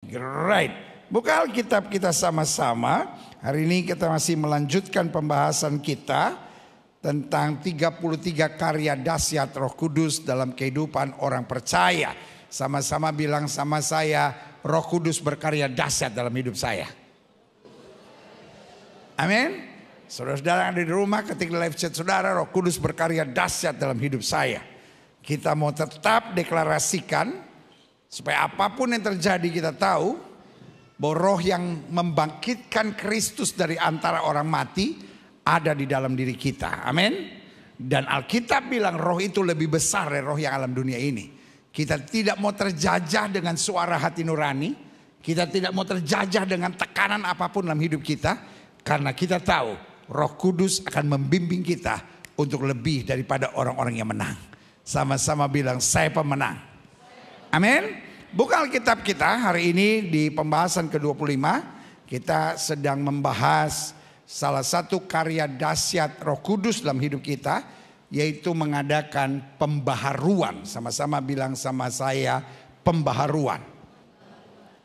Right. Buka Alkitab kita sama-sama. Hari ini kita masih melanjutkan pembahasan kita tentang 33 karya dahsyat Roh Kudus dalam kehidupan orang percaya. Sama-sama bilang sama saya, Roh Kudus berkarya dahsyat dalam hidup saya. Amin. Saudara-saudara yang ada di rumah, ketika live chat saudara, Roh Kudus berkarya dahsyat dalam hidup saya. Kita mau tetap deklarasikan supaya apapun yang terjadi kita tahu bahwa roh yang membangkitkan Kristus dari antara orang mati ada di dalam diri kita. Amin. Dan Alkitab bilang roh itu lebih besar dari roh yang alam dunia ini. Kita tidak mau terjajah dengan suara hati nurani. Kita tidak mau terjajah dengan tekanan apapun dalam hidup kita. Karena kita tahu Roh Kudus akan membimbing kita untuk lebih daripada orang-orang yang menang. Sama-sama bilang saya pemenang. Amin. Buka Alkitab kita hari ini di pembahasan ke-25. Kita sedang membahas salah satu karya dahsyat Roh Kudus dalam hidup kita, yaitu mengadakan pembaharuan. Sama-sama bilang sama saya pembaharuan.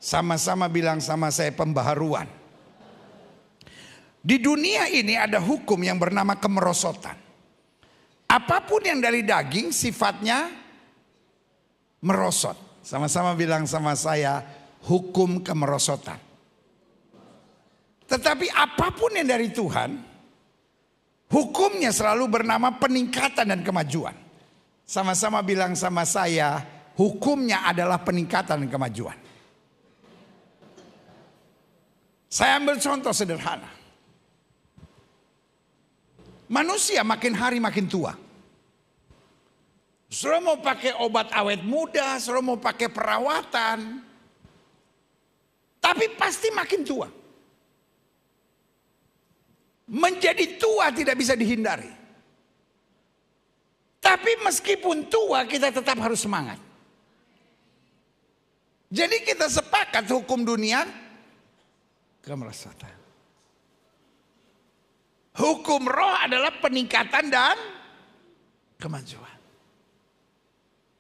Sama-sama bilang sama saya pembaharuan. Di dunia ini ada hukum yang bernama kemerosotan. Apapun yang dari daging sifatnya merosot. Sama-sama bilang sama saya hukum kemerosotan. Tetapi apapun yang dari Tuhan, hukumnya selalu bernama peningkatan dan kemajuan. Sama-sama bilang sama saya, hukumnya adalah peningkatan dan kemajuan. Saya ambil contoh sederhana. Manusia makin hari makin tua. Suruh mau pakai obat awet muda, suruh mau pakai perawatan. Tapi pasti makin tua. Menjadi tua tidak bisa dihindari. Tapi meskipun tua kita tetap harus semangat. Jadi kita sepakat hukum dunia kemerosotan. Hukum roh adalah peningkatan dan kemajuan.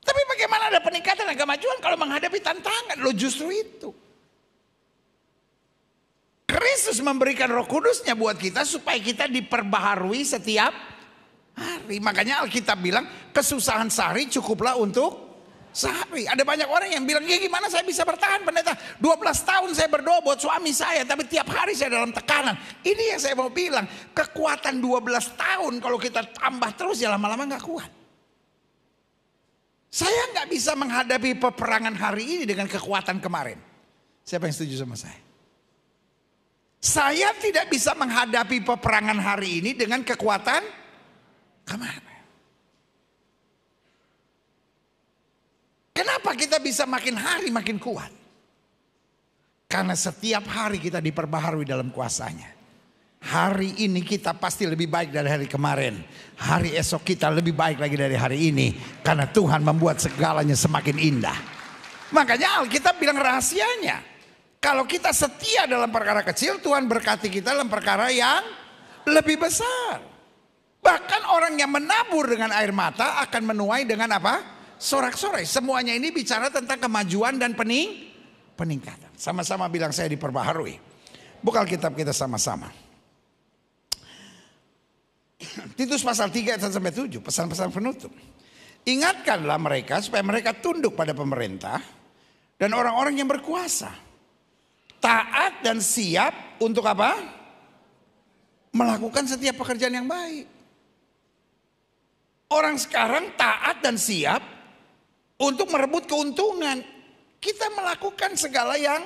Tapi bagaimana ada peningkatan dan kemajuan kalau menghadapi tantangan? Lo justru itu. Kristus memberikan Roh Kudusnya buat kita supaya kita diperbaharui setiap hari. Makanya Alkitab bilang kesusahan sehari cukuplah untuk sehari. Ada banyak orang yang bilang, ya gimana saya bisa bertahan pendeta? 12 tahun saya berdoa buat suami saya, tapi tiap hari saya dalam tekanan. Ini yang saya mau bilang, kekuatan 12 tahun kalau kita tambah terus ya lama-lama gak kuat. Saya gak bisa menghadapi peperangan hari ini dengan kekuatan kemarin. Siapa yang setuju sama saya? Saya tidak bisa menghadapi peperangan hari ini dengan kekuatan kemarin. Kenapa kita bisa makin hari makin kuat? Karena setiap hari kita diperbaharui dalam kuasanya. Hari ini kita pasti lebih baik dari hari kemarin. Hari esok kita lebih baik lagi dari hari ini. Karena Tuhan membuat segalanya semakin indah. Makanya Alkitab bilang rahasianya. Kalau kita setia dalam perkara kecil, Tuhan berkati kita dalam perkara yang lebih besar. Bahkan orang yang menabur dengan air mata akan menuai dengan apa? Sorak-sorai. Semuanya ini bicara tentang kemajuan dan peningkatan. Sama-sama bilang saya diperbaharui. Buka Alkitab kita sama-sama. Titus pasal 3 ayat 1-7, pesan-pesan penutup. Ingatkanlah mereka supaya mereka tunduk pada pemerintah dan orang-orang yang berkuasa. Taat dan siap untuk apa? Melakukan setiap pekerjaan yang baik. Orang sekarang taat dan siap untuk merebut keuntungan. Kita melakukan segala yang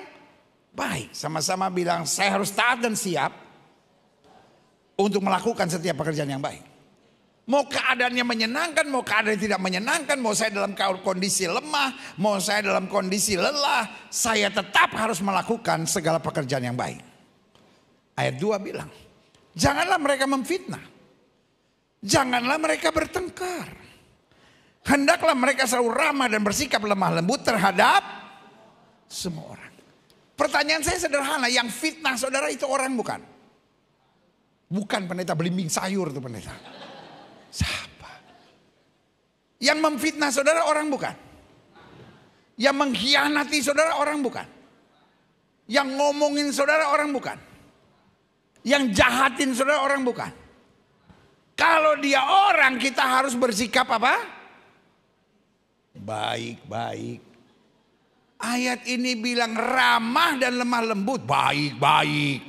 baik. Sama-sama bilang saya harus taat dan siap untuk melakukan setiap pekerjaan yang baik. Mau keadaannya menyenangkan, mau keadaan tidak menyenangkan, mau saya dalam kondisi lemah, mau saya dalam kondisi lelah, saya tetap harus melakukan segala pekerjaan yang baik. Ayat 2 bilang, janganlah mereka memfitnah. Janganlah mereka bertengkar. Hendaklah mereka selalu ramah dan bersikap lemah lembut terhadap semua orang. Pertanyaan saya sederhana, yang fitnah saudara itu orang bukan? Bukan pendeta belimbing sayur itu pendeta. Siapa? Yang memfitnah saudara orang bukan? Yang mengkhianati saudara orang bukan? Yang ngomongin saudara orang bukan. Yang jahatin saudara orang bukan. Kalau dia orang, kita harus bersikap apa? Baik-baik. Ayat ini bilang ramah dan lemah lembut. Baik-baik.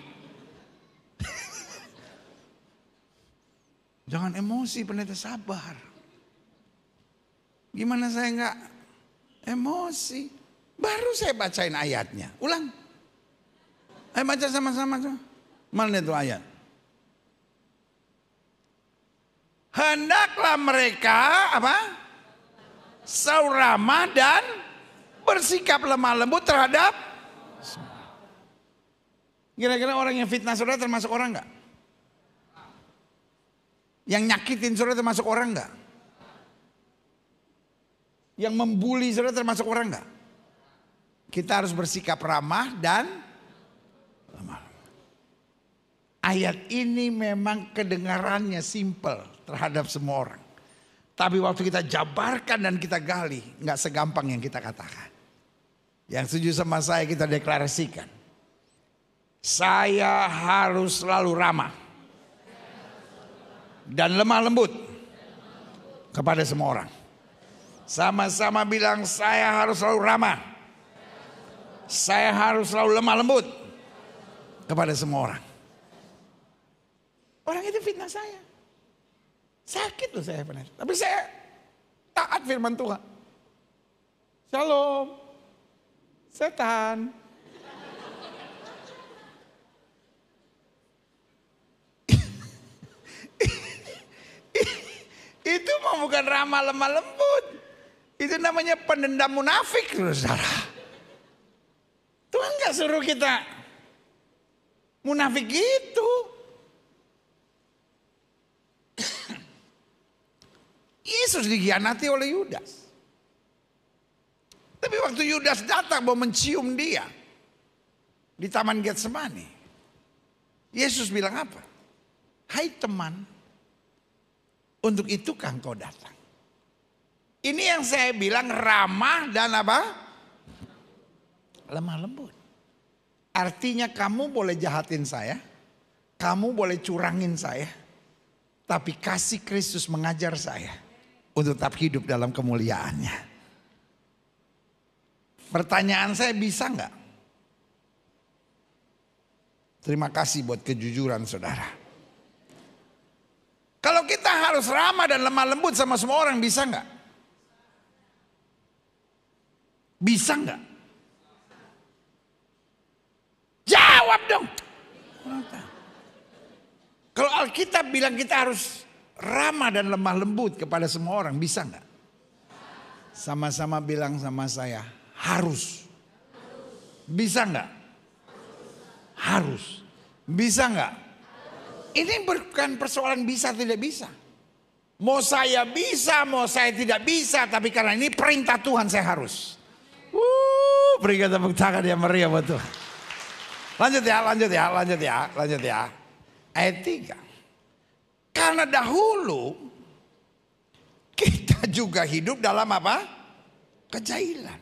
Jangan emosi, pendeta, sabar. Gimana saya nggak emosi? Baru saya bacain ayatnya. Ulang. Ayo baca sama-sama. Mana itu ayat? Hendaklah mereka apa? Selalu ramah dan bersikap lemah lembut terhadap. Kira-kira orang yang fitnah saudara termasuk orang enggak? Yang nyakitin saudara termasuk orang enggak? Yang membuli saudara termasuk orang enggak? Kita harus bersikap ramah dan lemah lembut. Ayat ini memang kedengarannya simple terhadap semua orang. Tapi waktu kita jabarkan dan kita gali, nggak segampang yang kita katakan. Yang setuju sama saya kita deklarasikan. Saya harus selalu ramah dan lemah lembut kepada semua orang. Sama-sama bilang saya harus selalu ramah. Saya harus selalu lemah lembut kepada semua orang. Orang itu fitnah saya. Sakit loh saya benar. Tapi saya taat firman Tuhan. Shalom. Setan. Itu mah bukan ramah lemah lembut. Itu namanya pendendam munafik, saudara. Tuhan gak suruh kita munafik gitu. Yesus dikhianati oleh Yudas. Tapi waktu Yudas datang mau mencium dia di Taman Getsemani, Yesus bilang apa? Hai teman, untuk itukah engkau datang? Ini yang saya bilang ramah dan apa? Lemah lembut. Artinya kamu boleh jahatin saya, kamu boleh curangin saya, tapi kasih Kristus mengajar saya untuk tetap hidup dalam kemuliaannya. Pertanyaan saya, bisa nggak? Terima kasih buat kejujuran saudara. Kalau kita harus ramah dan lemah lembut sama semua orang, bisa nggak? Bisa nggak? Jawab dong. Kalau Alkitab bilang kita harus ramah dan lemah lembut kepada semua orang, bisa nggak? Sama-sama bilang sama saya, harus. Bisa nggak? Harus. Bisa nggak? Ini bukan persoalan bisa tidak bisa. Mau saya bisa, mau saya tidak bisa, tapi karena ini perintah Tuhan saya harus. Berikan tepuk tangan yang meriah buat Tuhan. Lanjut ya. Ayat 3. Karena dahulu kita juga hidup dalam apa? Kejahilan.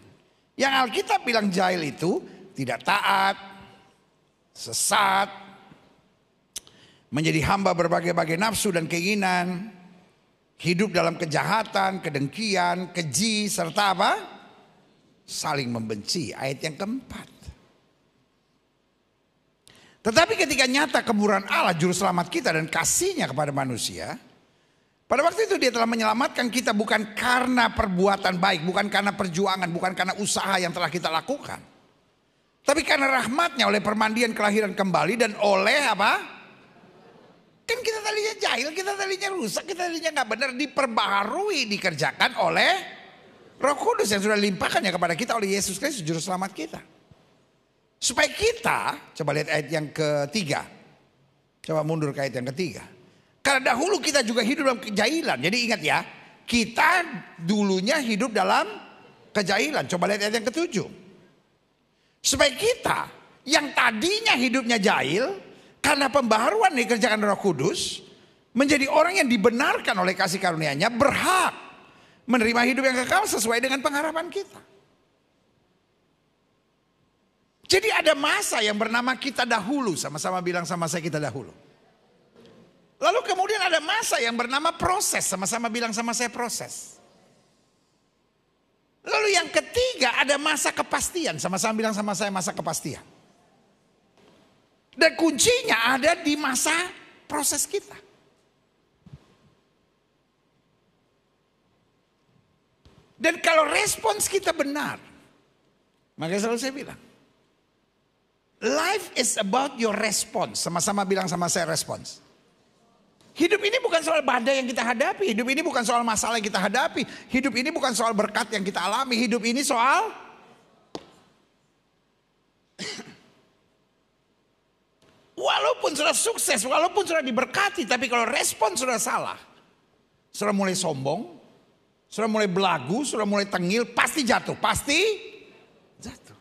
Yang Alkitab bilang jahil itu tidak taat, sesat, menjadi hamba berbagai-bagai nafsu dan keinginan, hidup dalam kejahatan, kedengkian, keji, serta apa? Saling membenci. Ayat yang keempat. Tetapi ketika nyata kemurahan Allah juru selamat kita dan kasihnya kepada manusia, pada waktu itu dia telah menyelamatkan kita bukan karena perbuatan baik, bukan karena perjuangan, bukan karena usaha yang telah kita lakukan, tapi karena rahmatnya oleh permandian kelahiran kembali dan oleh apa? Kan kita tadinya jahil, kita tadinya rusak, kita tadinya gak benar, diperbaharui, dikerjakan oleh Roh Kudus yang sudah limpahkannya kepada kita oleh Yesus Kristus juru selamat kita. Supaya kita, coba lihat ayat yang ketiga. Coba mundur ke ayat yang ketiga. Karena dahulu kita juga hidup dalam kejahilan. Jadi ingat ya, kita dulunya hidup dalam kejahilan. Coba lihat ayat yang ketujuh. Supaya kita yang tadinya hidupnya jahil, karena pembaharuan dikerjakan Roh Kudus, menjadi orang yang dibenarkan oleh kasih karunia-Nya, berhak menerima hidup yang kekal sesuai dengan pengharapan kita. Jadi ada masa yang bernama kita dahulu. Sama-sama bilang sama saya kita dahulu. Lalu kemudian ada masa yang bernama proses. Sama-sama bilang sama saya proses. Lalu yang ketiga ada masa kepastian. Sama-sama bilang sama saya masa kepastian. Dan kuncinya ada di masa proses kita. Dan kalau respons kita benar. Makanya selalu saya bilang. Life is about your response. Sama-sama bilang sama saya respons. Hidup ini bukan soal badai yang kita hadapi. Hidup ini bukan soal masalah yang kita hadapi. Hidup ini bukan soal berkat yang kita alami. Hidup ini soal walaupun sudah sukses, walaupun sudah diberkati, tapi kalau respon sudah salah, sudah mulai sombong, sudah mulai belagu, sudah mulai tengil, pasti jatuh, pasti jatuh.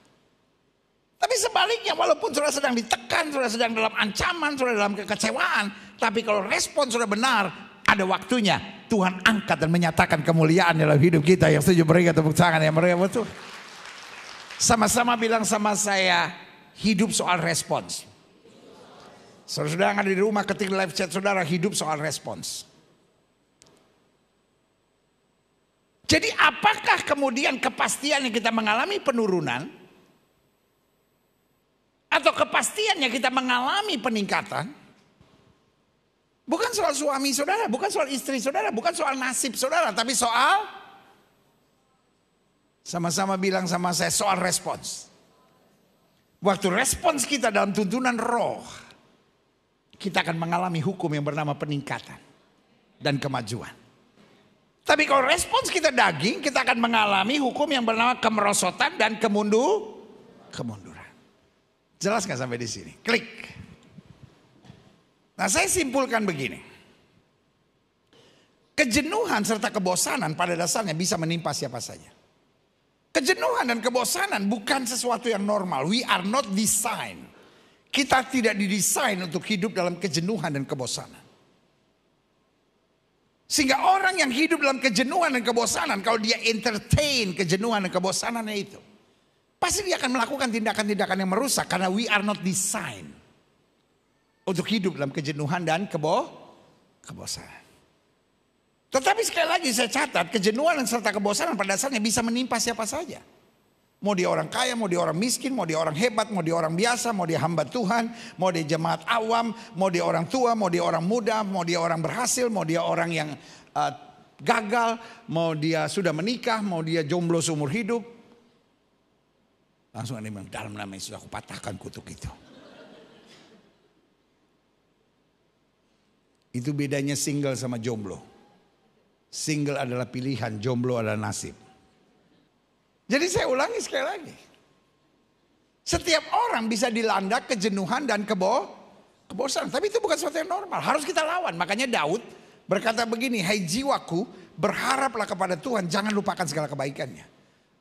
Tapi sebaliknya, walaupun sudah sedang ditekan, sudah sedang dalam ancaman, sudah dalam kekecewaan, tapi kalau respon sudah benar, ada waktunya Tuhan angkat dan menyatakan kemuliaan dalam hidup kita. Yang setuju berikan tepuk tangan yang meriah betul. Sama-sama bilang sama saya, hidup soal respons. Saudara yang ada di rumah ketik live chat saudara, hidup soal respons. Jadi apakah kemudian kepastian yang kita mengalami penurunan, atau kepastian yang kita mengalami peningkatan, bukan soal suami saudara, bukan soal istri saudara, bukan soal nasib saudara, tapi soal, sama-sama bilang sama saya, soal respons. Waktu respons kita dalam tuntunan roh, kita akan mengalami hukum yang bernama peningkatan dan kemajuan. Tapi kalau respons kita daging, kita akan mengalami hukum yang bernama kemerosotan dan kemunduran. Jelas gak sampai di sini? Klik. Nah, saya simpulkan begini. Kejenuhan serta kebosanan pada dasarnya bisa menimpa siapa saja. Kejenuhan dan kebosanan bukan sesuatu yang normal. We are not designed. Kita tidak didesain untuk hidup dalam kejenuhan dan kebosanan. Sehingga orang yang hidup dalam kejenuhan dan kebosanan, kalau dia entertain kejenuhan dan kebosanannya itu, pasti dia akan melakukan tindakan-tindakan yang merusak. Karena we are not designed untuk hidup dalam kejenuhan dan kebosanan. Tetapi sekali lagi saya catat, kejenuhan serta kebosanan pada dasarnya bisa menimpa siapa saja. Mau dia orang kaya, mau dia orang miskin, mau dia orang hebat, mau dia orang biasa, mau dia hamba Tuhan, mau dia jemaat awam, mau dia orang tua, mau dia orang muda, mau dia orang berhasil, mau dia orang yang gagal, mau dia sudah menikah, mau dia jomblo seumur hidup. Langsung ada yang bilang, dalam nama Yesus aku patahkan kutuk itu. Itu bedanya single sama jomblo. Single adalah pilihan, jomblo adalah nasib. Jadi saya ulangi sekali lagi. Setiap orang bisa dilanda kejenuhan dan kebosanan. Tapi itu bukan sesuatu yang normal. Harus kita lawan. Makanya Daud berkata begini, hai jiwaku, berharaplah kepada Tuhan, jangan lupakan segala kebaikannya.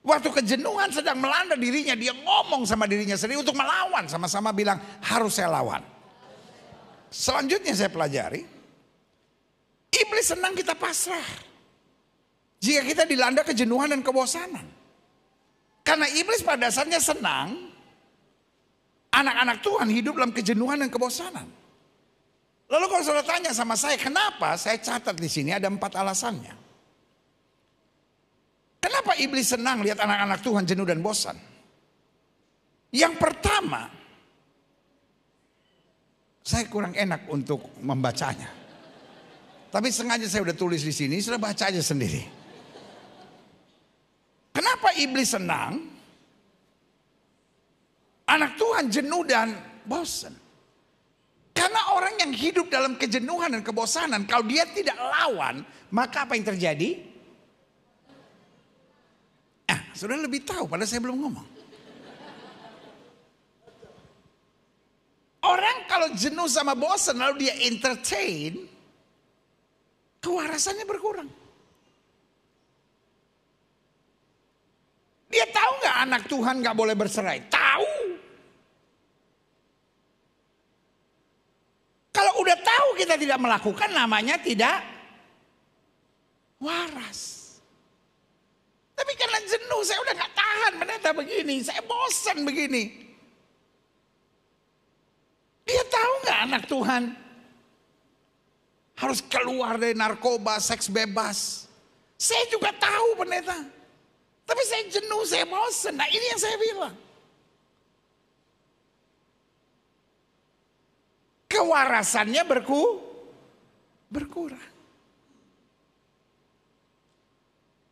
Waktu kejenuhan sedang melanda dirinya, dia ngomong sama dirinya sendiri untuk melawan. Sama-sama bilang, harus saya lawan. Selanjutnya saya pelajari, iblis senang kita pasrah jika kita dilanda kejenuhan dan kebosanan. Karena iblis pada dasarnya senang anak-anak Tuhan hidup dalam kejenuhan dan kebosanan. Lalu kalau saudara tanya sama saya, kenapa? Saya catat di sini ada 4 alasannya. Kenapa iblis senang lihat anak-anak Tuhan jenuh dan bosan? Yang pertama, saya kurang enak untuk membacanya. Tapi sengaja saya udah tulis di sini, sudah baca aja sendiri. Kenapa iblis senang anak Tuhan jenuh dan bosan? Karena orang yang hidup dalam kejenuhan dan kebosanan, kalau dia tidak lawan, maka apa yang terjadi? Sudah lebih tahu, padahal saya belum ngomong. Orang kalau jenuh sama bosan lalu dia entertain, kewarasannya berkurang. Dia tahu nggak anak Tuhan nggak boleh bercerai? Tahu. Kalau udah tahu kita tidak melakukan, namanya tidak waras. Tapi karena jenuh, saya udah nggak tahan menata begini, saya bosan begini. anak Tuhan harus keluar dari narkoba, seks bebas. Saya juga tahu pendeta. Tapi saya jenuh, saya bosan. Nah ini yang saya bilang. Kewarasannya berkurang.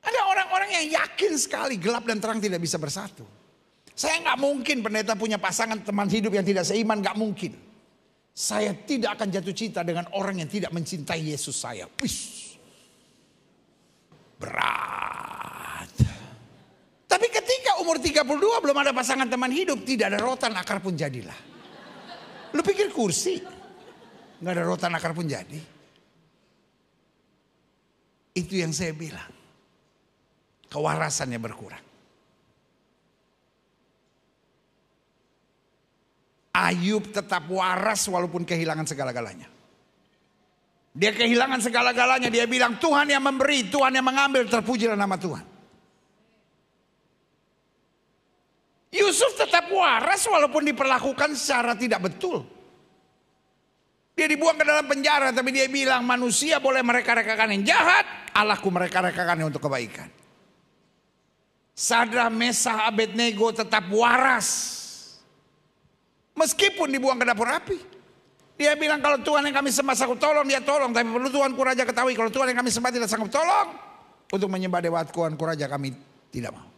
Ada orang-orang yang yakin sekali gelap dan terang tidak bisa bersatu. Saya nggak mungkin pendeta punya pasangan teman hidup yang tidak seiman, nggak mungkin. Saya tidak akan jatuh cinta dengan orang yang tidak mencintai Yesus saya. Wih, berat. Tapi ketika umur 32 belum ada pasangan teman hidup, tidak ada rotan akar pun jadilah. Lu pikir kursi? Nggak ada rotan akar pun jadi. Itu yang saya bilang. Kewarasannya berkurang. Ayub tetap waras walaupun kehilangan segala-galanya. Dia kehilangan segala-galanya. Dia bilang Tuhan yang memberi, Tuhan yang mengambil, terpujilah nama Tuhan. Yusuf tetap waras walaupun diperlakukan secara tidak betul. Dia dibuang ke dalam penjara tapi dia bilang manusia boleh mereka-rekakan yang jahat, Allahku mereka-rekakannya untuk kebaikan. Sadrak, Mesah, Abednego tetap waras. Meskipun dibuang ke dapur api. Dia bilang kalau Tuhan yang kami sembah sanggup tolong, dia tolong. Tapi perlu Tuanku Raja ketahui kalau Tuhan yang kami sembah tidak sanggup tolong. Untuk menyembah dewa Tuanku Raja kami tidak mau.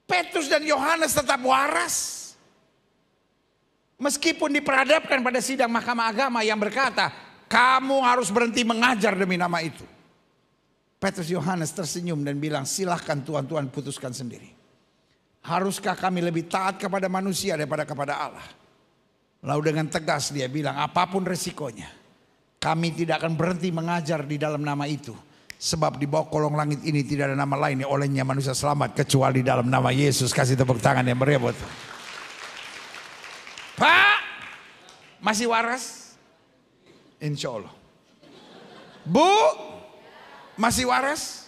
Petrus dan Yohanes tetap waras. Meskipun diperhadapkan pada sidang mahkamah agama yang berkata, kamu harus berhenti mengajar demi nama itu. Petrus Yohanes tersenyum dan bilang, silahkan Tuhan putuskan sendiri. Haruskah kami lebih taat kepada manusia daripada kepada Allah? Lalu dengan tegas dia bilang, apapun resikonya, kami tidak akan berhenti mengajar di dalam nama itu. Sebab di bawah kolong langit ini tidak ada nama lain yang olehnya manusia selamat kecuali dalam nama Yesus. Kasih tepuk tangan yang meriah buat Tuhan. Pak, masih waras? Insya Allah. Bu, masih waras?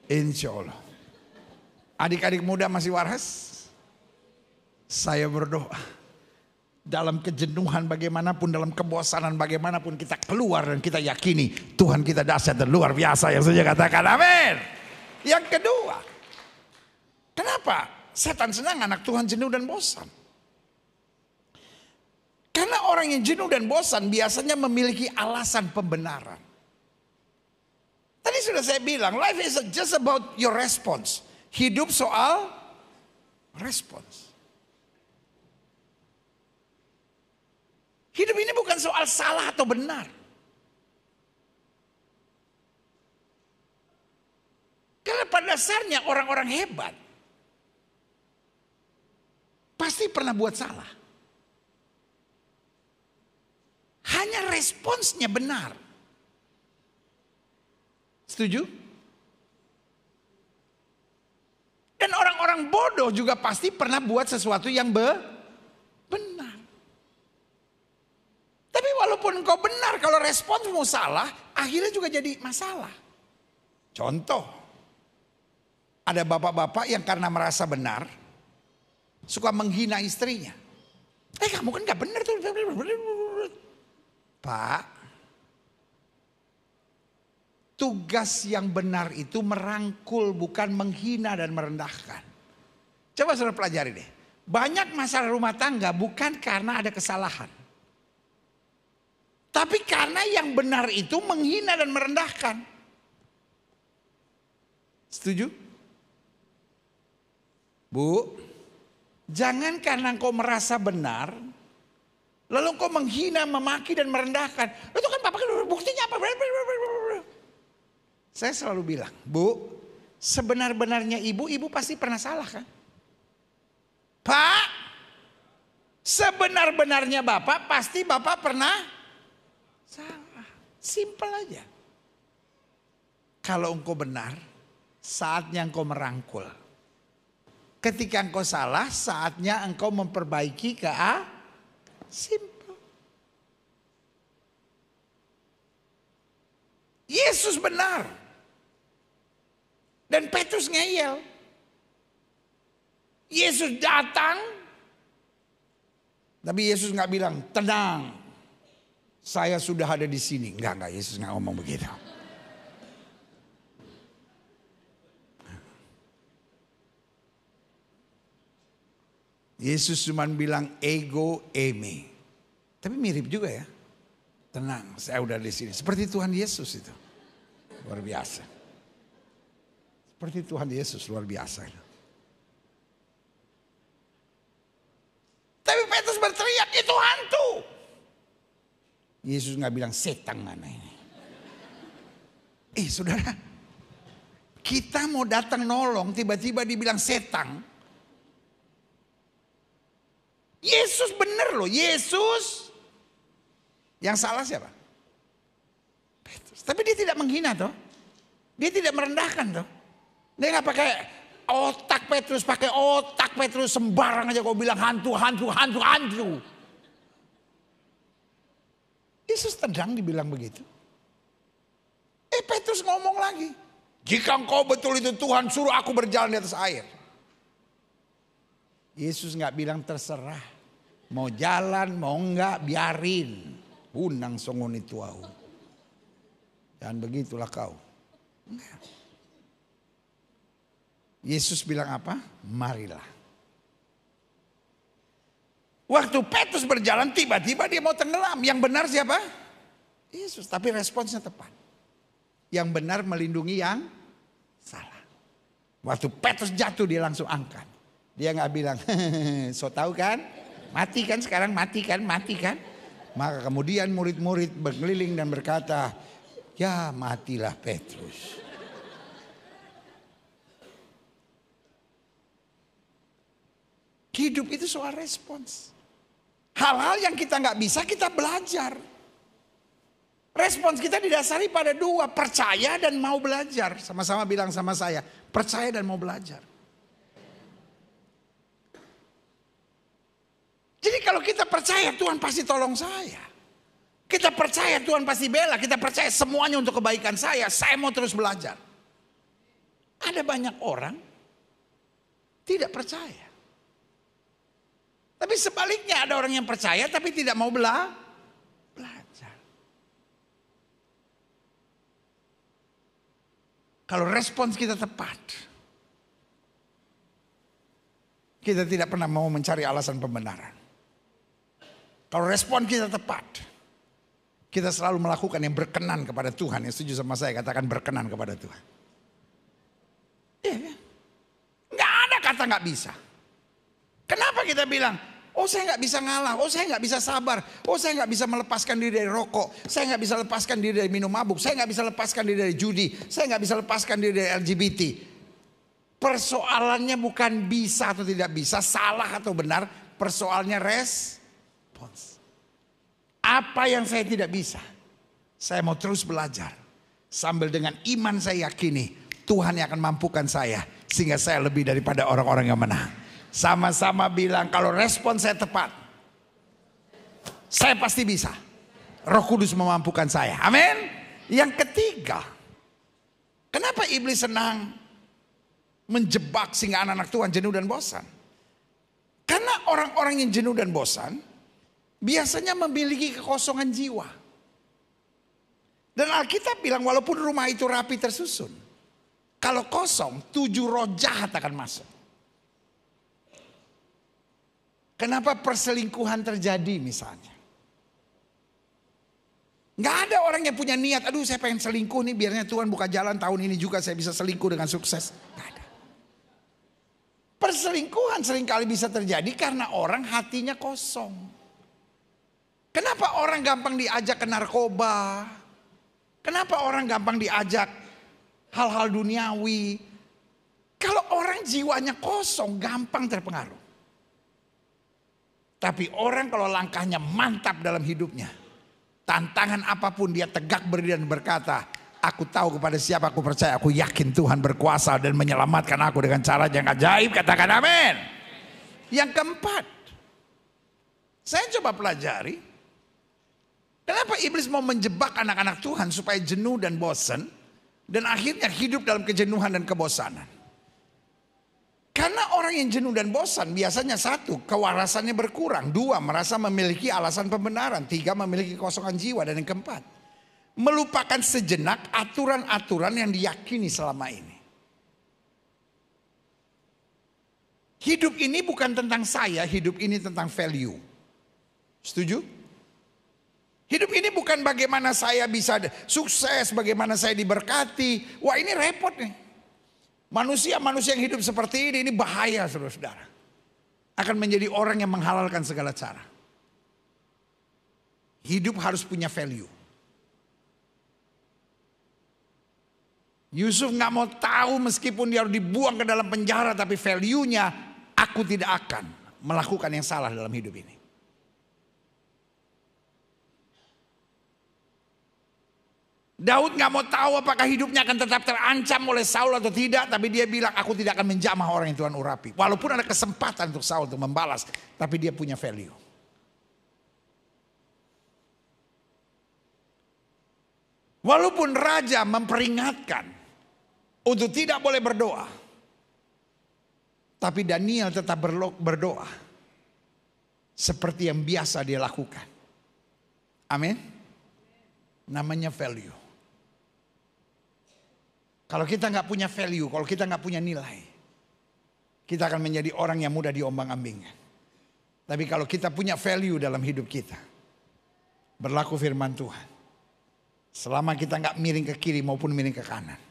Insya Allah. Adik-adik muda masih waras? Saya berdoa. Dalam kejenuhan bagaimanapun, dalam kebosanan bagaimanapun kita keluar dan kita yakini Tuhan kita dahsyat dan luar biasa. Yang saja katakan amin. Yang kedua, kenapa setan senang anak Tuhan jenuh dan bosan? Karena orang yang jenuh dan bosan biasanya memiliki alasan pembenaran. Tadi sudah saya bilang, life is just about your response. Hidup soal respons. Hidup ini bukan soal salah atau benar. Karena pada dasarnya orang-orang hebat pasti pernah buat salah. Hanya responsnya benar. Setuju? Dan orang-orang bodoh juga pasti pernah buat sesuatu yang benar. Tapi walaupun engkau benar, kalau responsmu salah, akhirnya juga jadi masalah. Contoh, ada bapak-bapak yang karena merasa benar, suka menghina istrinya. Kamu kan gak benar tuh. Pak, tugas yang benar itu merangkul, bukan menghina dan merendahkan. Coba saudara pelajari deh. Banyak masalah rumah tangga bukan karena ada kesalahan. Tapi karena yang benar itu menghina dan merendahkan. Setuju? Bu, jangan karena engkau merasa benar, lalu engkau menghina, memaki dan merendahkan. Itu kan Bapak buktinya apa? Saya selalu bilang, Bu, sebenar-benarnya ibu pasti pernah salah kan? Pak, sebenar-benarnya Bapak pasti Bapak pernah salah. Simpel aja. Kalau engkau benar, saatnya engkau merangkul. Ketika engkau salah, saatnya engkau memperbaiki simple. Yesus benar. Dan Petrus ngeyel. Yesus datang. Tapi Yesus nggak bilang, tenang, saya sudah ada di sini. Enggak, Yesus nggak ngomong begitu. Yesus cuma bilang ego eme. Tapi mirip juga ya. Tenang, saya udah di sini. Seperti Tuhan Yesus itu. Luar biasa. Seperti Tuhan Yesus, luar biasa. Tapi Petrus berteriak, itu hantu. Yesus nggak bilang setan mana ini. Saudara, kita mau datang nolong, tiba-tiba dibilang setan. Yesus bener loh, Yesus. Yang salah siapa? Petrus. Tapi dia tidak menghina toh. Dia tidak merendahkan toh. Dia nggak pakai otak Petrus, pakai otak Petrus sembarang aja kau bilang hantu. Yesus tenang dibilang begitu. Petrus ngomong lagi. Jika engkau betul itu Tuhan, suruh aku berjalan di atas air. Yesus nggak bilang terserah. Mau jalan, mau enggak, biarin. Unang songon itu au. Dan begitulah kau. Enggak. Yesus bilang apa? Marilah. Waktu Petrus berjalan tiba-tiba dia mau tenggelam. Yang benar siapa? Yesus. Tapi responsnya tepat. Yang benar melindungi yang salah. Waktu Petrus jatuh dia langsung angkat. Dia nggak bilang, so tahu kan? Mati kan sekarang, mati kan. Maka kemudian murid-murid berkeliling dan berkata, ya matilah Petrus. Hidup itu soal respons. Hal-hal yang kita nggak bisa kita belajar. Respons kita didasari pada dua, percaya dan mau belajar. Sama-sama bilang sama saya, percaya dan mau belajar. Jadi kalau kita percaya Tuhan pasti tolong saya. Kita percaya Tuhan pasti bela. Kita percaya semuanya untuk kebaikan saya. Saya mau terus belajar. Ada banyak orang tidak percaya. Tapi sebaliknya ada orang yang percaya tapi tidak mau belajar. Kalau respons kita tepat, kita tidak pernah mau mencari alasan pembenaran. Kalau respon kita tepat, kita selalu melakukan yang berkenan kepada Tuhan. Yang setuju sama saya, katakan berkenan kepada Tuhan. Iya, nggak ada kata nggak bisa. Kenapa kita bilang, oh saya nggak bisa ngalah, oh saya nggak bisa sabar, oh saya nggak bisa melepaskan diri dari rokok, saya nggak bisa lepaskan diri dari minum mabuk, saya nggak bisa lepaskan diri dari judi, saya nggak bisa lepaskan diri dari LGBT. Persoalannya bukan bisa atau tidak bisa, salah atau benar, persoalannya respons. Apa yang saya tidak bisa, saya mau terus belajar. Sambil dengan iman saya yakini Tuhan yang akan mampukan saya, sehingga saya lebih daripada orang-orang yang menang. Sama-sama bilang kalau respon saya tepat, saya pasti bisa. Roh Kudus memampukan saya. Amin. Yang ketiga, kenapa iblis senang menjebak sehingga anak-anak Tuhan jenuh dan bosan? Karena orang-orang yang jenuh dan bosan biasanya memiliki kekosongan jiwa. Dan Alkitab bilang walaupun rumah itu rapi tersusun, kalau kosong 7 roh jahat akan masuk. Kenapa perselingkuhan terjadi misalnya? Nggak ada orang yang punya niat, aduh saya pengen selingkuh nih biarnya Tuhan buka jalan tahun ini juga saya bisa selingkuh dengan sukses. Nggak ada. Perselingkuhan seringkali bisa terjadi karena orang hatinya kosong. Kenapa orang gampang diajak ke narkoba? Kenapa orang gampang diajak hal-hal duniawi? Kalau orang jiwanya kosong gampang terpengaruh. Tapi orang kalau langkahnya mantap dalam hidupnya, tantangan apapun dia tegak berdiri dan berkata, aku tahu kepada siapa aku percaya, aku yakin Tuhan berkuasa dan menyelamatkan aku dengan cara yang ajaib. Katakan amin. Yang keempat, saya coba pelajari. Kenapa iblis mau menjebak anak-anak Tuhan supaya jenuh dan bosan dan akhirnya hidup dalam kejenuhan dan kebosanan? Karena orang yang jenuh dan bosan biasanya satu, kewarasannya berkurang. Dua, merasa memiliki alasan pembenaran. Tiga, memiliki kekosongan jiwa. Dan yang keempat, melupakan sejenak aturan-aturan yang diyakini selama ini. Hidup ini bukan tentang saya, hidup ini tentang value. Setuju? Hidup ini bukan bagaimana saya bisa sukses, bagaimana saya diberkati. Wah, ini repot nih. Manusia-manusia yang hidup seperti ini bahaya, saudara-saudara. Akan menjadi orang yang menghalalkan segala cara. Hidup harus punya value. Yusuf gak mau tahu meskipun dia harus dibuang ke dalam penjara, tapi value-nya, aku tidak akan melakukan yang salah dalam hidup ini. Daud gak mau tahu apakah hidupnya akan tetap terancam oleh Saul atau tidak. Tapi dia bilang, aku tidak akan menjamah orang yang Tuhan urapi. Walaupun ada kesempatan untuk Saul untuk membalas, tapi dia punya value. Walaupun raja memperingatkan untuk tidak boleh berdoa, tapi Daniel tetap berdoa seperti yang biasa dia lakukan. Amin. Namanya value. Kalau kita nggak punya value, kalau kita nggak punya nilai, kita akan menjadi orang yang mudah diombang-ambingkan. Tapi kalau kita punya value dalam hidup kita, berlaku firman Tuhan, selama kita nggak miring ke kiri maupun miring ke kanan,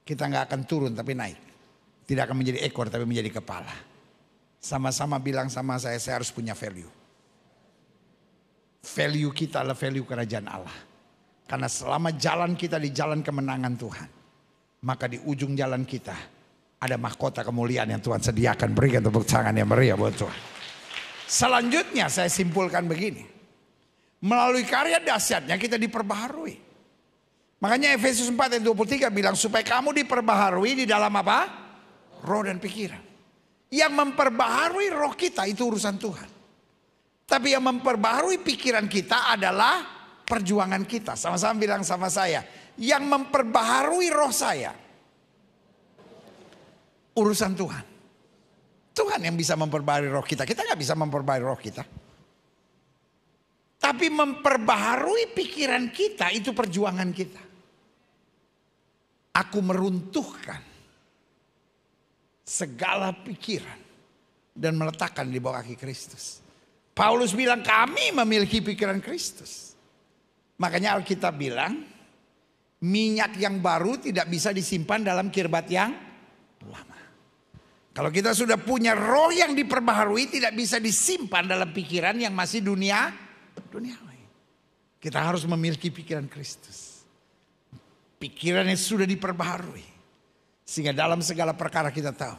kita nggak akan turun tapi naik. Tidak akan menjadi ekor tapi menjadi kepala. Sama-sama bilang sama saya harus punya value. Value kita adalah value kerajaan Allah. Karena selama jalan kita di jalan kemenangan Tuhan, maka di ujung jalan kita ada mahkota kemuliaan yang Tuhan sediakan. Berikan tepuk tangan yang meriah buat Tuhan. Selanjutnya saya simpulkan begini. Melalui karya dahsyatnya kita diperbaharui. Makanya Efesus 4 ayat 23 bilang supaya kamu diperbaharui di dalam apa? Roh dan pikiran. Yang memperbaharui roh kita itu urusan Tuhan. Tapi yang memperbaharui pikiran kita adalah perjuangan kita. Sama-sama bilang sama saya. Yang memperbaharui roh saya, urusan Tuhan. Tuhan yang bisa memperbaharui roh kita. Kita gak bisa memperbaharui roh kita. Tapi memperbaharui pikiran kita itu perjuangan kita. Aku meruntuhkan segala pikiran dan meletakkan di bawah kaki Kristus. Paulus bilang kami memiliki pikiran Kristus. Makanya Alkitab bilang minyak yang baru tidak bisa disimpan dalam kirbat yang lama. Kalau kita sudah punya roh yang diperbaharui, tidak bisa disimpan dalam pikiran yang masih duniawi. Kita harus memiliki pikiran Kristus. Pikiran yang sudah diperbaharui. Sehingga dalam segala perkara kita tahu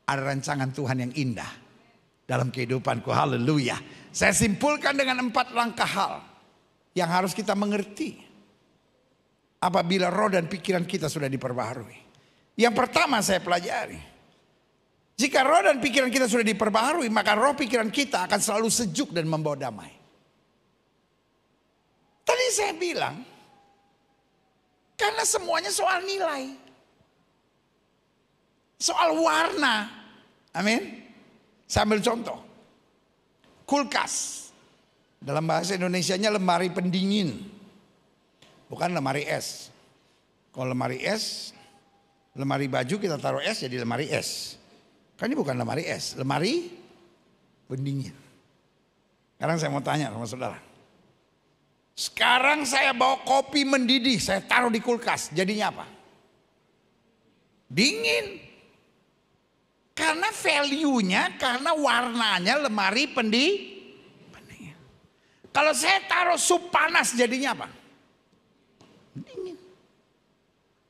ada rancangan Tuhan yang indah dalam kehidupanku. Haleluya. Saya simpulkan dengan 4 langkah hal yang harus kita mengerti apabila roh dan pikiran kita sudah diperbaharui. Yang pertama saya pelajari, jika roh dan pikiran kita sudah diperbaharui, maka roh pikiran kita akan selalu sejuk dan membawa damai. Tadi saya bilang, karena semuanya soal nilai, soal warna. Amin. Saya ambil contoh, kulkas. Dalam bahasa Indonesianya lemari pendingin, bukan lemari es. Kalau lemari es, lemari baju kita taruh es jadi lemari es. Kan ini bukan lemari es, lemari pendingin. Sekarang saya mau tanya sama saudara. Sekarang saya bawa kopi mendidih, saya taruh di kulkas, jadinya apa? Dingin. Karena value-nya, karena warnanya lemari pendingin. Kalau saya taruh sup panas jadinya apa? Dingin.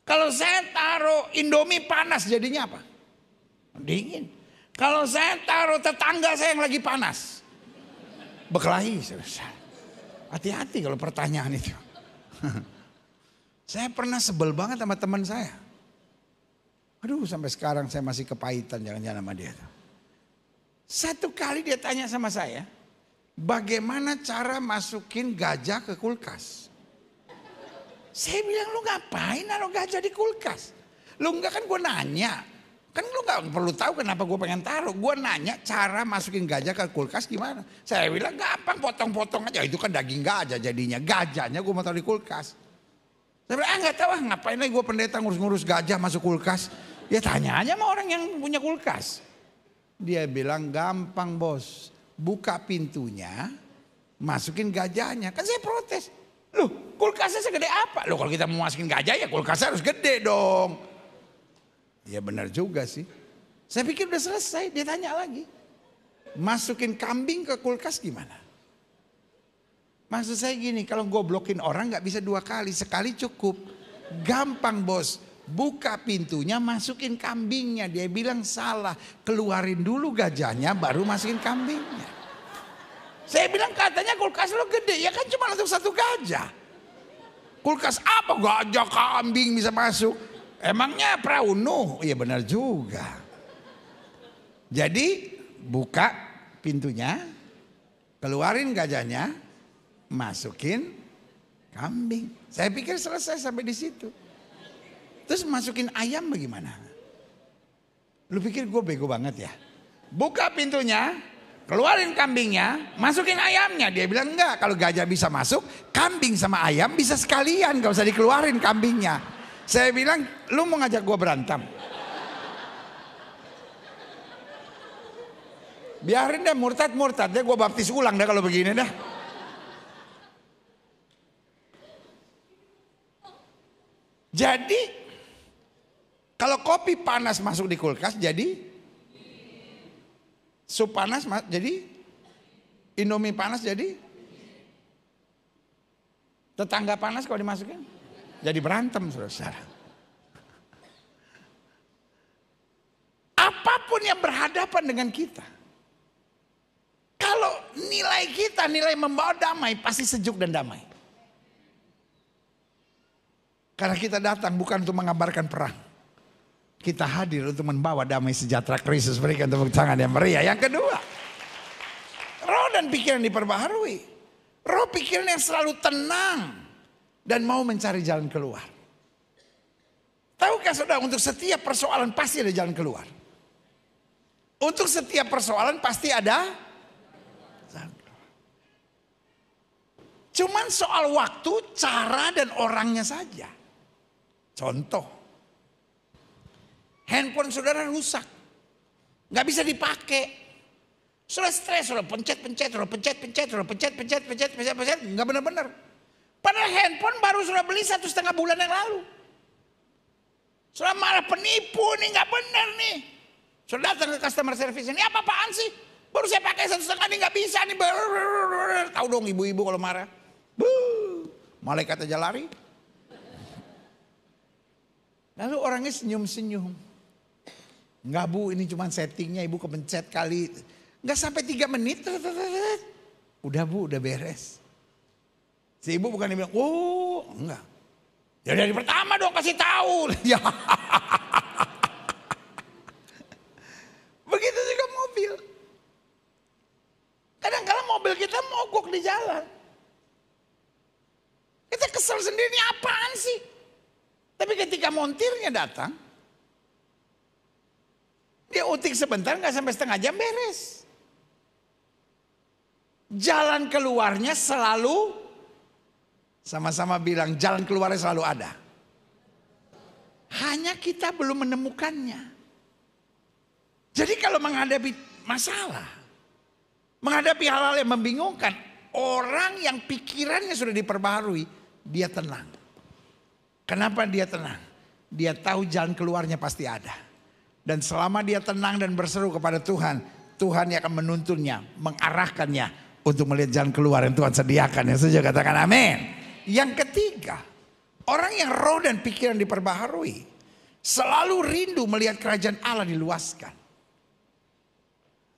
Kalau saya taruh Indomie panas jadinya apa? Dingin. Kalau saya taruh tetangga saya yang lagi panas, berkelahi. Hati-hati kalau pertanyaan itu. Saya pernah sebel banget sama teman saya. Aduh, sampai sekarang saya masih kepahitan jangan-jangan sama dia. Satu kali dia tanya sama saya, bagaimana cara masukin gajah ke kulkas? Saya bilang, lu ngapain naruh gajah di kulkas? Lu enggak, kan gue nanya. Kan lu gak perlu tahu kenapa gue pengen taruh. Gue nanya cara masukin gajah ke kulkas gimana. Saya bilang gampang, potong-potong aja. Itu kan daging gajah jadinya. Gajahnya gue mau taruh di kulkas. Saya bilang gak tahu ngapain lagi gue pendeta ngurus-ngurus gajah masuk kulkas. Ya tanya aja sama orang yang punya kulkas. Dia bilang gampang bos. Buka pintunya, masukin gajahnya. Kan saya protes. Loh kulkasnya segede apa? Loh kalau kita mau masukin gajah ya kulkasnya harus gede dong. Ya benar juga sih. Saya pikir udah selesai, dia tanya lagi. Masukin kambing ke kulkas gimana? Maksud saya gini, kalau goblokin orang gak bisa 2 kali, sekali cukup. Gampang bos, buka pintunya masukin kambingnya. Dia bilang salah, keluarin dulu gajahnya baru masukin kambingnya. Saya bilang katanya kulkas lo gede, ya kan cuma untuk 1 gajah. Kulkas apa gajah kambing bisa masuk? Emangnya perahu Nuh? Iya benar juga. Jadi buka pintunya, keluarin gajahnya, masukin kambing. Saya pikir selesai sampai di situ. Terus masukin ayam bagaimana? Lu pikir gue bego banget ya? Buka pintunya, keluarin kambingnya, masukin ayamnya. Dia bilang enggak, kalau gajah bisa masuk, kambing sama ayam bisa sekalian, gak usah dikeluarin kambingnya. Saya bilang, lu mau ngajak gue berantem? Biarin deh murtad deh, gue baptis ulang dah kalau begini dah. Jadi, kalau kopi panas masuk di kulkas jadi sup panas jadi Indomie panas jadi tetangga panas kalau dimasukin jadi berantem saudara. Apapun yang berhadapan dengan kita, kalau nilai kita nilai membawa damai pasti sejuk dan damai. Karena kita datang bukan untuk mengabarkan perang. Kita hadir untuk membawa damai sejahtera Kristus. Berikan tepuk tangan yang meriah. Yang kedua, roh dan pikiran diperbaharui. Roh pikiran yang selalu tenang dan mau mencari jalan keluar. Tahukah saudara, untuk setiap persoalan pasti ada jalan keluar. Untuk setiap persoalan pasti ada jalan keluar. Cuman soal waktu, cara dan orangnya saja. Contoh, handphone saudara rusak, nggak bisa dipakai. Sudah stres, sudah pencet, nggak benar-benar. Padahal handphone baru sudah beli 1,5 bulan yang lalu. Sudah marah, penipu nih, nggak benar nih. Sudah datang ke customer service, ini apa-apaan sih? Baru saya pakai 1,5 nih, nggak bisa nih. Tahu dong ibu-ibu kalau marah. Malaikat aja lari. Lalu orangnya senyum-senyum. Enggak bu, ini cuma settingnya, ibu kepencet kali. Enggak sampai 3 menit. Udah bu, udah beres. Si ibu bukan bilang, oh enggak. Ya dari pertama dong kasih tahu. Ya. Begitu juga mobil. Kadang-kadang mobil kita mogok di jalan. Kita kesel sendiri, ini apaan sih? Tapi ketika montirnya datang, dia utik sebentar, nggak sampai setengah jam beres. Jalan keluarnya selalu, sama-sama bilang jalan keluarnya selalu ada. Hanya kita belum menemukannya. Jadi kalau menghadapi masalah, menghadapi hal-hal yang membingungkan, orang yang pikirannya sudah diperbaharui, dia tenang. Kenapa dia tenang? Dia tahu jalan keluarnya pasti ada. Dan selama dia tenang dan berseru kepada Tuhan, Tuhan yang akan menuntunnya, mengarahkannya untuk melihat jalan keluar yang Tuhan sediakan. Yang setuju katakan amin. Yang ketiga, orang yang roh dan pikiran diperbaharui selalu rindu melihat kerajaan Allah diluaskan.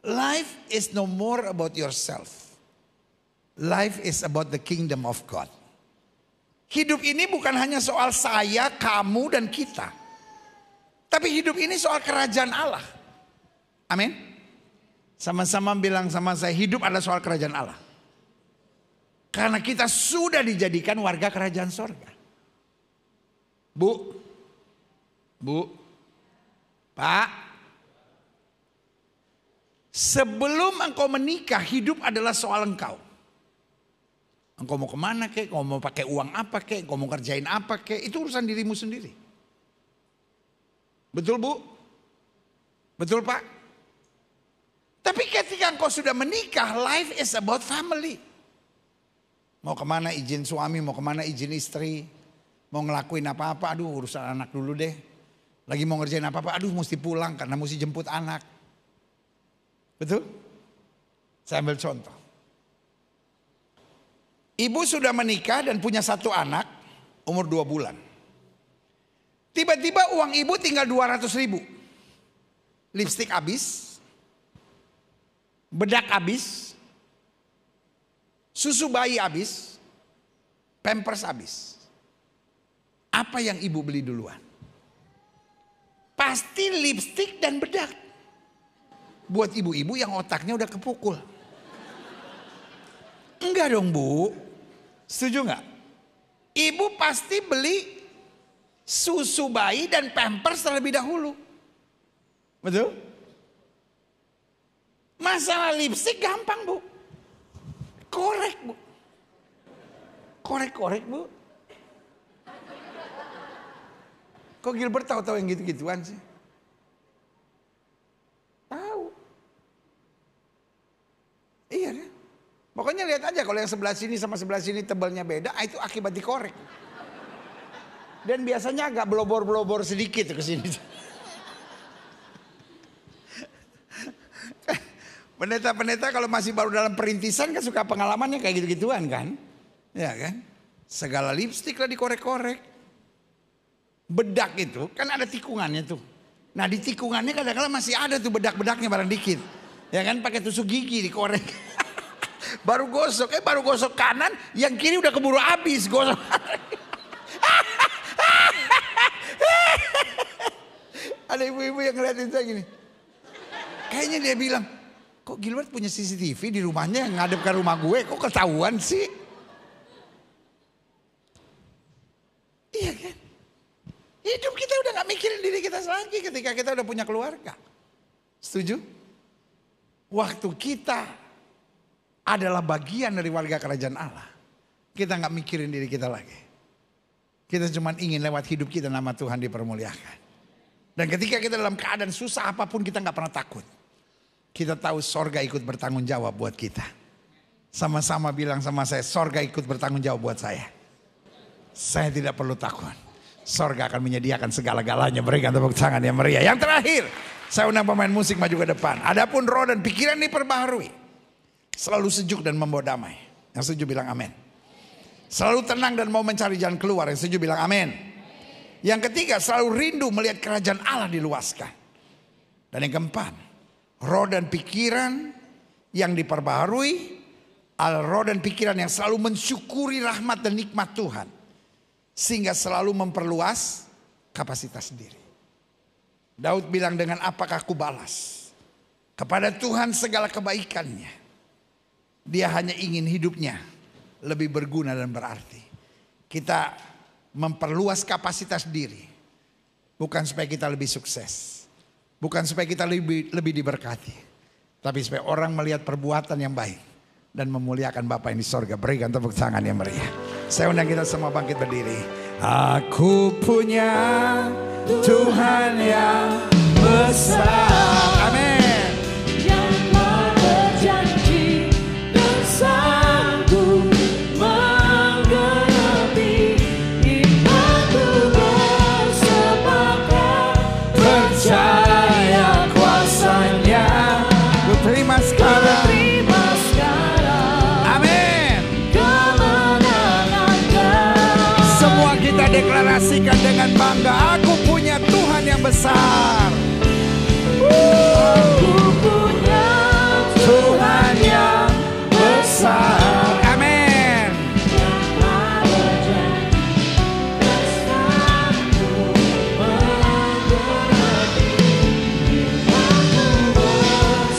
Life is no more about yourself. Life is about the kingdom of God. Hidup ini bukan hanya soal saya, kamu, dan kita. Tapi hidup ini soal kerajaan Allah. Amin. Sama-sama bilang sama saya, hidup adalah soal kerajaan Allah. Karena kita sudah dijadikan warga kerajaan sorga. Bu, Pak, Sebelum engkau menikah, hidup adalah soal engkau. Engkau mau kemana kek, engkau mau pakai uang apa kek, engkau mau kerjain apa kek, itu urusan dirimu sendiri. Betul Bu? Betul Pak? Tapi ketika engkau sudah menikah, life is about family. Mau kemana izin suami, mau kemana izin istri. Mau ngelakuin apa-apa, aduh urusan anak dulu deh. Lagi mau ngerjain apa-apa, aduh mesti pulang karena mesti jemput anak. Betul? Saya ambil contoh. Ibu sudah menikah dan punya satu anak, umur 2 bulan. Tiba-tiba uang ibu tinggal 200.000. Lipstik habis. Bedak habis. Susu bayi habis. Pampers habis. Apa yang ibu beli duluan? Pasti lipstik dan bedak. Buat ibu-ibu yang otaknya udah kepukul. Enggak dong Bu. Setuju nggak? Ibu pasti beli susu bayi dan pampers terlebih dahulu. Betul? Masalah lipstik gampang Bu. Korek Bu. Korek-korek Bu. Kok Gilbert tahu-tahu yang gitu-gituan sih? Tahu. Iya kan? Pokoknya lihat aja kalau yang sebelah sini sama sebelah sini tebalnya beda, itu akibat dikorek. Dan biasanya agak belobor-belobor sedikit ke sini. Pendeta-pendeta kalau masih baru dalam perintisan kan suka pengalamannya kayak gitu-gituan kan? Ya kan? Segala lipstik lah dikorek-korek. Bedak itu kan ada tikungannya tuh. Nah di tikungannya kadang-kadang masih ada tuh bedak-bedaknya barang dikit. Ya kan pakai tusuk gigi dikorek. Baru gosok kanan, yang kiri udah keburu habis gosok. Ada ibu-ibu yang ngeliatin saya gini. Kayaknya dia bilang, kok Gilbert punya CCTV di rumahnya yang ngadep ke rumah gue, kok ketahuan sih? Iya kan? Hidup kita udah gak mikirin diri kita lagi ketika kita udah punya keluarga. Setuju? Waktu kita adalah bagian dari warga kerajaan Allah, kita gak mikirin diri kita lagi. Kita cuma ingin lewat hidup kita nama Tuhan dipermuliakan. Dan ketika kita dalam keadaan susah apapun kita gak pernah takut. Kita tahu sorga ikut bertanggung jawab buat kita. Sama-sama bilang sama saya, sorga ikut bertanggung jawab buat saya. Saya tidak perlu takut. Sorga akan menyediakan segala-galanya. Berikan tepuk tangan yang meriah. Yang terakhir, saya undang pemain musik maju ke depan. Adapun roh dan pikiran diperbaharui, selalu sejuk dan membawa damai. Yang setuju bilang amin. Selalu tenang dan mau mencari jalan keluar. Yang setuju bilang amin. Yang ketiga, selalu rindu melihat kerajaan Allah diluaskan. Dan yang keempat, roh dan pikiran yang diperbaharui, roh dan pikiran yang selalu mensyukuri rahmat dan nikmat Tuhan. Sehingga selalu memperluas kapasitas diri. Daud bilang, dengan apakah aku balas kepada Tuhan segala kebaikannya. Dia hanya ingin hidupnya lebih berguna dan berarti. Kita memperluas kapasitas diri. Bukan supaya kita lebih sukses. Bukan supaya kita lebih diberkati. Tapi supaya orang melihat perbuatan yang baik. Dan memuliakan Bapa yang di sorga. Berikan tepuk tangan yang meriah. Saya undang kita semua bangkit berdiri. Aku punya Tuhan yang besar. Amin. Yang berjanji dan sanggup menggenapi imanku bersepakat percaya kuasanya. Ku terima sekarang. Deklarasikan dengan bangga, aku punya Tuhan yang besar. Aku punya Tuhan yang besar. Amin.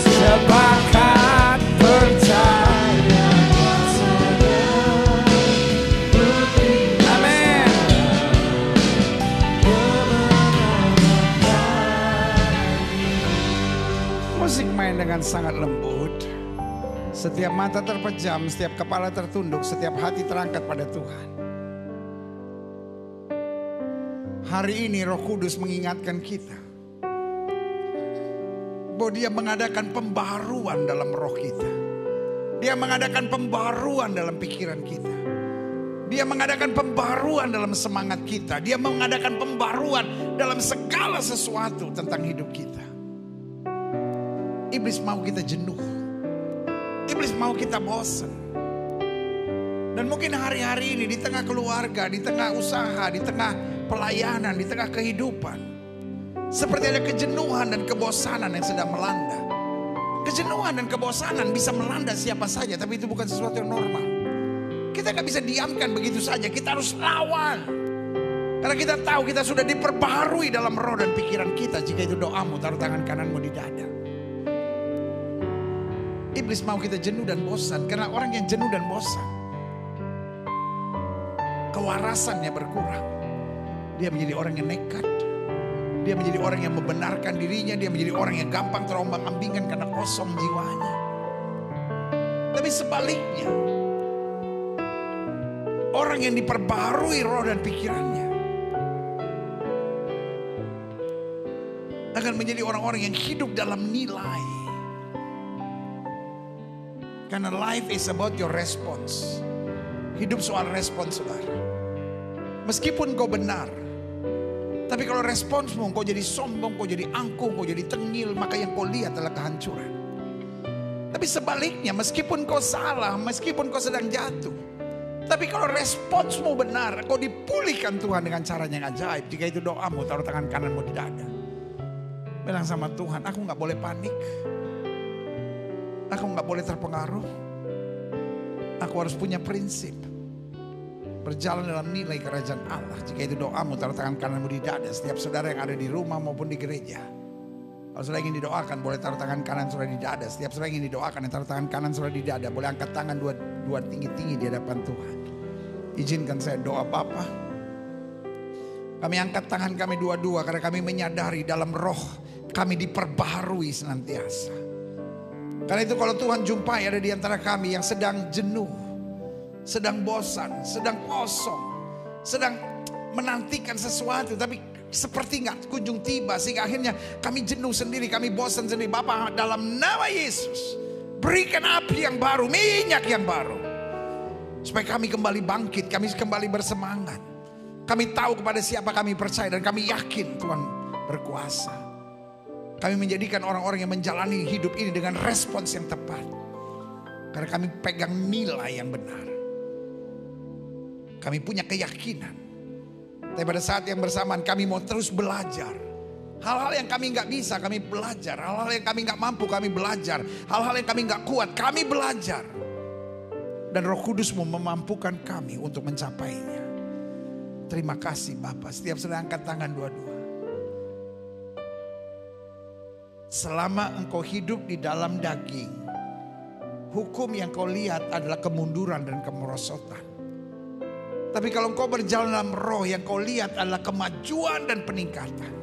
Sepakat percaya. dengan sangat lembut. Setiap mata terpejam, setiap kepala tertunduk, setiap hati terangkat pada Tuhan. Hari ini Roh Kudus mengingatkan kita bahwa Dia mengadakan pembaharuan dalam roh kita. Dia mengadakan pembaharuan dalam pikiran kita. Dia mengadakan pembaharuan dalam semangat kita. Dia mengadakan pembaharuan dalam segala sesuatu tentang hidup kita. Iblis mau kita jenuh. Iblis mau kita bosan. Dan mungkin hari-hari ini di tengah keluarga, di tengah usaha, di tengah pelayanan, di tengah kehidupan, seperti ada kejenuhan dan kebosanan yang sedang melanda. Kejenuhan dan kebosanan bisa melanda siapa saja, tapi itu bukan sesuatu yang normal. Kita gak bisa diamkan begitu saja, kita harus lawan. Karena kita tahu kita sudah diperbaharui dalam roh dan pikiran kita. Jika itu doamu, taruh tangan kananmu di dada. Iblis mau kita jenuh dan bosan. Karena orang yang jenuh dan bosan, kewarasannya berkurang. Dia menjadi orang yang nekat. Dia menjadi orang yang membenarkan dirinya. Dia menjadi orang yang gampang terombang-ambingkan karena kosong jiwanya. Tapi sebaliknya, orang yang diperbaharui roh dan pikirannya akan menjadi orang-orang yang hidup dalam nilai. Karena life is about your response. Hidup soal respons, saudara. Meskipun kau benar, tapi kalau responsmu kau jadi sombong, kau jadi angkuh, kau jadi tengil, maka yang kau lihat adalah kehancuran. Tapi sebaliknya, meskipun kau salah, meskipun kau sedang jatuh, tapi kalau responsmu benar, kau dipulihkan Tuhan dengan cara yang ajaib. Jika itu doamu, taruh tangan kananmu di dada. Bilang sama Tuhan, aku gak boleh panik. Aku gak boleh terpengaruh. Aku harus punya prinsip. Berjalan dalam nilai kerajaan Allah. Jika itu doamu, taruh tangan kananmu di dada. Setiap saudara yang ada di rumah maupun di gereja. Kalau saudara ingin didoakan, boleh taruh tangan kanan saudara di dada. Setiap saudara ingin didoakan, taruh tangan kanan saudara di dada. Boleh angkat tangan dua tinggi-tinggi di hadapan Tuhan. Izinkan saya doa Bapa. Kami angkat tangan kami dua-dua karena kami menyadari dalam roh kami diperbaharui senantiasa. Karena itu kalau Tuhan jumpai ada di antara kami yang sedang jenuh, sedang bosan, sedang kosong, sedang menantikan sesuatu tapi seperti gak kunjung tiba, sehingga akhirnya kami jenuh sendiri, kami bosan sendiri. Bapa, dalam nama Yesus, berikan api yang baru, minyak yang baru, supaya kami kembali bangkit, kami kembali bersemangat. Kami tahu kepada siapa kami percaya dan kami yakin Tuhan berkuasa. Kami menjadikan orang-orang yang menjalani hidup ini dengan respons yang tepat. Karena kami pegang nilai yang benar. Kami punya keyakinan. Tapi pada saat yang bersamaan kami mau terus belajar. Hal-hal yang kami gak bisa kami belajar. Hal-hal yang kami gak mampu kami belajar. Hal-hal yang kami gak kuat kami belajar. Dan Roh Kudus-Mu memampukan kami untuk mencapainya. Terima kasih Bapa. Setiap sedang angkat tangan dua-dua. Selama engkau hidup di dalam daging, hukum yang kau lihat adalah kemunduran dan kemerosotan. Tapi kalau engkau berjalan dalam roh, yang kau lihat adalah kemajuan dan peningkatan.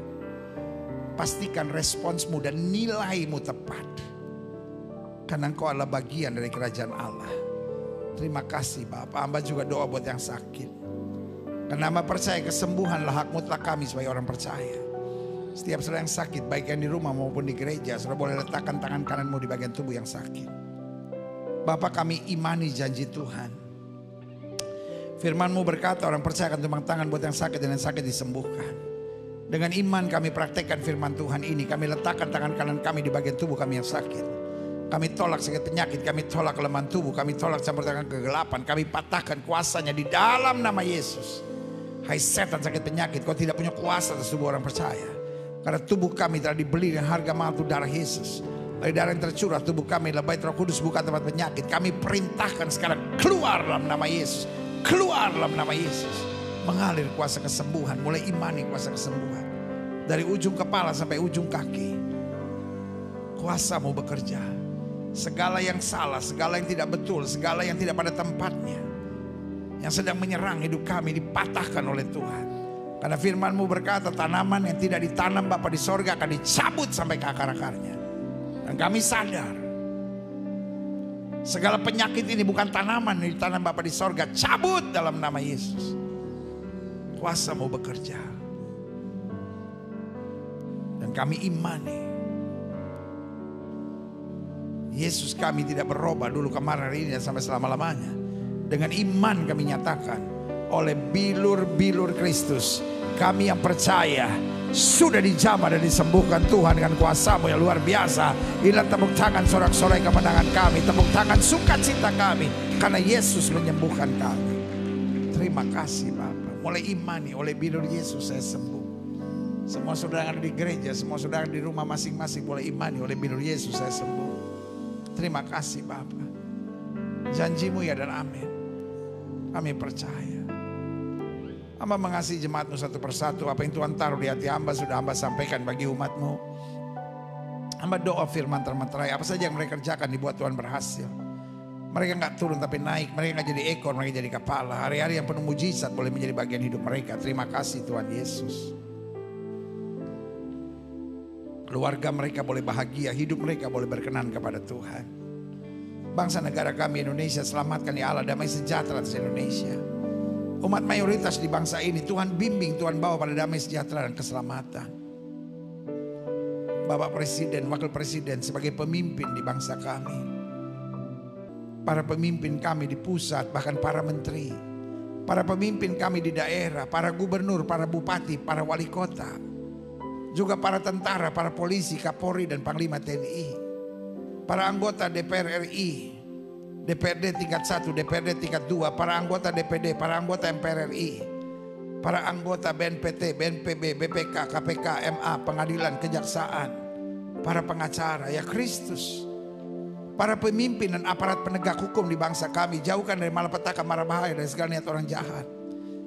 Pastikan responsmu dan nilaimu tepat. Karena engkau adalah bagian dari kerajaan Allah. Terima kasih Bapak. Hamba juga doa buat yang sakit. Karena hamba percaya kesembuhanlah hak mutlak kami sebagai orang percaya. Setiap saudara yang sakit, baik yang di rumah maupun di gereja, saudara boleh letakkan tangan kananmu di bagian tubuh yang sakit. Bapak, kami imani janji Tuhan. Firman-Mu berkata orang percaya akan tumpang tangan buat yang sakit dan yang sakit disembuhkan. Dengan iman kami praktekkan firman Tuhan ini. Kami letakkan tangan kanan kami di bagian tubuh kami yang sakit. Kami tolak sakit penyakit, kami tolak kelemahan tubuh, kami tolak campur tangan kegelapan. Kami patahkan kuasanya di dalam nama Yesus. Hai setan sakit penyakit, kau tidak punya kuasa atas tubuh orang percaya. Karena tubuh kami telah dibeli dengan harga mahal itu darah Yesus. Dari darah yang tercurah tubuh kami adalah bait Roh Kudus, bukan tempat penyakit. Kami perintahkan sekarang keluar dalam nama Yesus. Keluar dalam nama Yesus. Mengalir kuasa kesembuhan. Mulai imani kuasa kesembuhan. Dari ujung kepala sampai ujung kaki. Kuasa-Mu bekerja. Segala yang salah, segala yang tidak betul, segala yang tidak pada tempatnya, yang sedang menyerang hidup kami dipatahkan oleh Tuhan. Karena firman-Mu berkata tanaman yang tidak ditanam Bapa di sorga akan dicabut sampai ke akar-akarnya. Dan kami sadar segala penyakit ini bukan tanaman yang ditanam Bapa di sorga. Cabut dalam nama Yesus. Kuasa-Mu bekerja. Dan kami imani Yesus kami tidak berubah dulu kemarin hari ini dan sampai selama-lamanya. Dengan iman kami nyatakan oleh bilur-bilur Kristus, kami yang percaya sudah dijamah dan disembuhkan Tuhan dengan kuasa-Mu yang luar biasa. Inilah tepuk tangan sorak-sorai kemenangan kami, tepuk tangan sukacita kami karena Yesus menyembuhkan kami. Terima kasih Bapa. Mulai imani oleh bilur Yesus saya sembuh. Semua saudara yang ada di gereja, semua saudara di rumah masing-masing mulai imani oleh bilur Yesus saya sembuh. Terima kasih Bapa. Janji-Mu ya dan amin. Kami percaya. Hamba mengasihi jemaat-Mu satu persatu. Apa yang Tuhan taruh di hati hamba sudah hamba sampaikan bagi umat-Mu. Hamba doa firman termeterai. Apa saja yang mereka kerjakan dibuat Tuhan berhasil. Mereka gak turun tapi naik. Mereka gak jadi ekor, mereka jadi kepala. Hari-hari yang penuh mujizat boleh menjadi bagian hidup mereka. Terima kasih Tuhan Yesus. Keluarga mereka boleh bahagia, hidup mereka boleh berkenan kepada Tuhan. Bangsa negara kami Indonesia, selamatkan ya Allah, damai sejahtera atas Indonesia. Umat mayoritas di bangsa ini Tuhan bimbing, Tuhan bawa pada damai sejahtera dan keselamatan. Bapak Presiden, Wakil Presiden sebagai pemimpin di bangsa kami. Para pemimpin kami di pusat, bahkan para menteri. Para pemimpin kami di daerah, para gubernur, para bupati, para wali kota. Juga para tentara, para polisi, Kapolri dan Panglima TNI. Para anggota DPR RI, DPRD tingkat 1, DPRD tingkat 2, para anggota DPD, para anggota MPR RI, para anggota BNPT, BNPB, BPK, KPK, MA, pengadilan, kejaksaan, para pengacara, ya Kristus. Para pemimpin dan aparat penegak hukum di bangsa kami, jauhkan dari malapetaka, mara bahaya, dari segala niat orang jahat.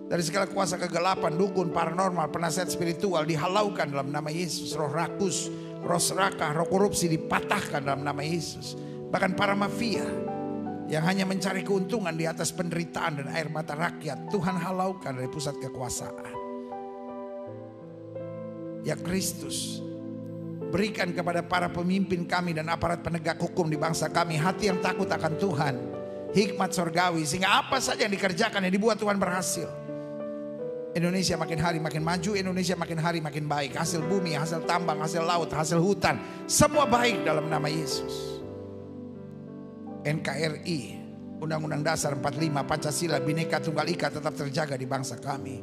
Dari segala kuasa kegelapan, dukun, paranormal, penasihat spiritual dihalaukan dalam nama Yesus. Roh rakus, roh serakah, roh korupsi dipatahkan dalam nama Yesus. Bahkan para mafia yang hanya mencari keuntungan di atas penderitaan dan air mata rakyat, Tuhan halaukan dari pusat kekuasaan. Ya Kristus, berikan kepada para pemimpin kami dan aparat penegak hukum di bangsa kami hati yang takut akan Tuhan, hikmat sorgawi, sehingga apa saja yang dikerjakan yang dibuat Tuhan berhasil. Indonesia makin hari makin maju, Indonesia makin hari makin baik. Hasil bumi, hasil tambang, hasil laut, hasil hutan, semua baik dalam nama Yesus. NKRI, Undang-Undang Dasar 45, Pancasila, Bhinneka Tunggal Ika tetap terjaga di bangsa kami.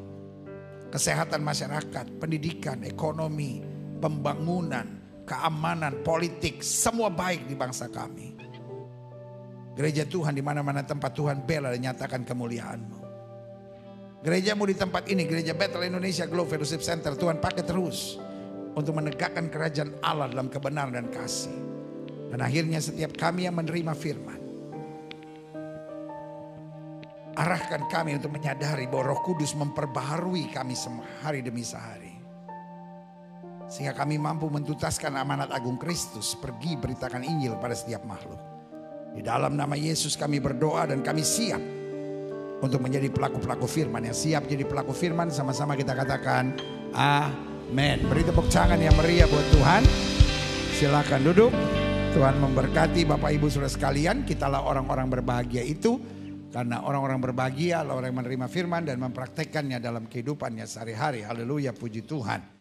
Kesehatan masyarakat, pendidikan, ekonomi, pembangunan, keamanan, politik, semua baik di bangsa kami. Gereja Tuhan di mana-mana tempat Tuhan bela dan nyatakan kemuliaan-Mu. Gerejamu di tempat ini, Gereja Bethel Indonesia Globe Fellowship Center, Tuhan pakai terus untuk menegakkan kerajaan Allah dalam kebenaran dan kasih. Dan akhirnya setiap kami yang menerima firman, arahkan kami untuk menyadari bahwa Roh Kudus memperbaharui kami hari demi sehari. Sehingga kami mampu mentuntaskan amanat agung Kristus, pergi beritakan Injil pada setiap makhluk. Di dalam nama Yesus kami berdoa dan kami siap untuk menjadi pelaku-pelaku firman. Yang siap jadi pelaku firman, sama-sama kita katakan amin. Beri tepuk tangan yang meriah buat Tuhan. Silakan duduk. Tuhan memberkati Bapak Ibu Saudara sekalian. Kitalah orang-orang berbahagia itu, karena orang-orang berbahagia adalah orang yang menerima firman dan mempraktekkannya dalam kehidupannya sehari-hari. Haleluya, puji Tuhan.